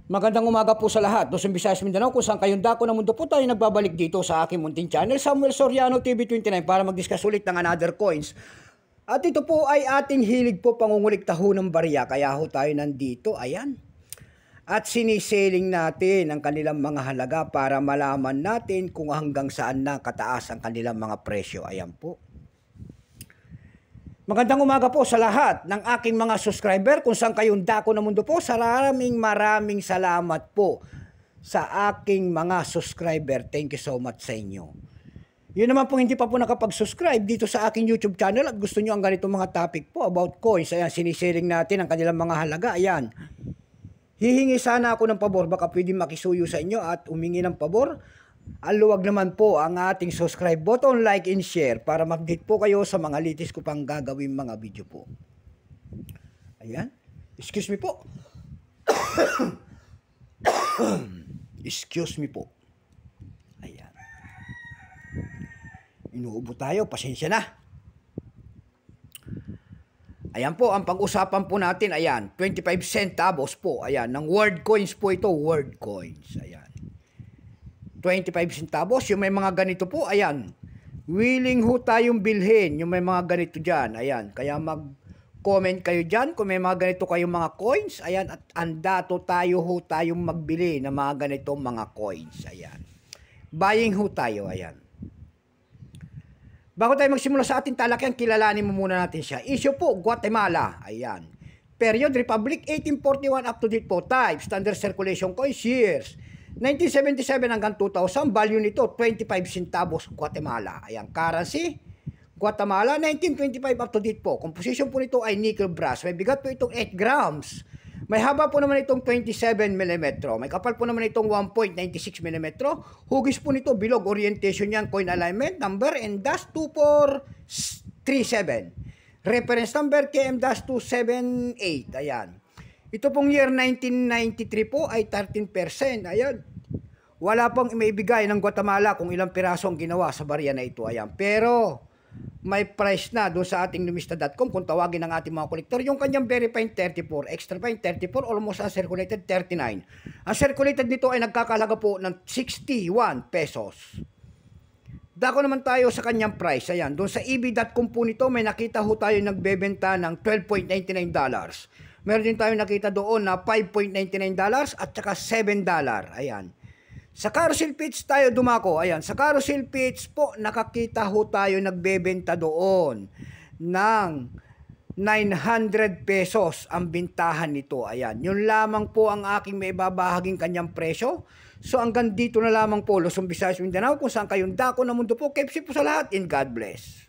Magandang umaga po sa lahat. Luzon, Visayas, Mindanao, kung saan kayong dako ng mundo po tayo nagbabalik dito sa aking munting channel, Samuel Soriano TV29, para mag-discuss ulit ng another coins. At ito po ay ating hilig po pangungulikta ho ng barya, kaya ho tayo nandito, ayan. At siniseling natin ang kanilang mga halaga para malaman natin kung hanggang saan na kataas ang kanilang mga presyo. Ayan po. Magandang umaga po sa lahat ng aking mga subscriber kung saan kayong dako ng mundo po. Maraming salamat po sa aking mga subscriber. Thank you so much sa inyo. Yun naman po hindi pa po nakapag-subscribe dito sa aking YouTube channel at gusto nyo ang ganitong mga topic po about coins. Ayan, sinisiling natin ang kanilang mga halaga. Ayan. Hihingi sana ako ng pabor. Baka pwede makisuyo sa inyo at humingi ng pabor. Aluwag naman po ang ating subscribe button, like and share para mag-update po kayo sa mga latest ko pang gagawin mga video po. Ayan. Excuse me po. Excuse me po. Ayan. Inuubo tayo. Pasensya na. Ayan po, ang pag-usapan po natin, ayan, 25 centavos po. Ayan, ng word coins po ito, word coins. Ayan. 25 centavos, yung may mga ganito po, ayan. Willing ho tayong bilhin, yung may mga ganito dyan, ayan. Kaya mag-comment kayo dyan kung may mga ganito kayong mga coins, ayan. At andato tayo ho tayong magbili ng mga ganitong mga coins, ayan. Buying ho tayo, ayan. Bago tayo magsimula sa ating talakyan, kilalanin mo muna natin siya. Issue po, Guatemala, ayan. Period, Republic, 1841 up to date po. Type, standard circulation coins, years. 1977 hanggang 2000, value nito 25 centavos Guatemala. Ayan, currency Guatemala 1925 up to date po. Composition po nito ay nickel brass. May bigat po itong 8 grams. May haba po naman itong 27 mm. May kapal po naman itong 1.96 mm. Hugis po nito bilog, orientation yan, coin alignment number and dash 2437. Reference number KM-278. Ayan. Ito pong year 1993 po ay 13%. Ayan. Wala pong maibigay ng Guatemala kung ilang piraso ang ginawa sa barya na ito. Ayan. Pero may price na doon sa ating numista.com kung tawagin ng ating mga kolektor. Yung kanyang very fine 34, extra fine 34, almost uncirculated 39. Ang circulated nito ay nagkakalaga po ng 61 pesos. Dako naman tayo sa kanyang price. Ayan. Doon sa eb.com po nito may nakita ho tayo nagbebenta ng $12.99. Meron din tayo nakita doon na $5.99 at saka $7. Ayan. Sa carousel page tayo dumako. Ayan. Sa carousel page po, nakakita ho tayo nagbebenta doon ng 900 pesos ang bintahan nito. Ayan. Yun lamang po ang aking may babahaging kanyang presyo. So hanggang dito na lamang po, Luzon, Visayas, Mindanao, kung saan kayong dako ng mundo po. Keep safe po sa lahat and God bless.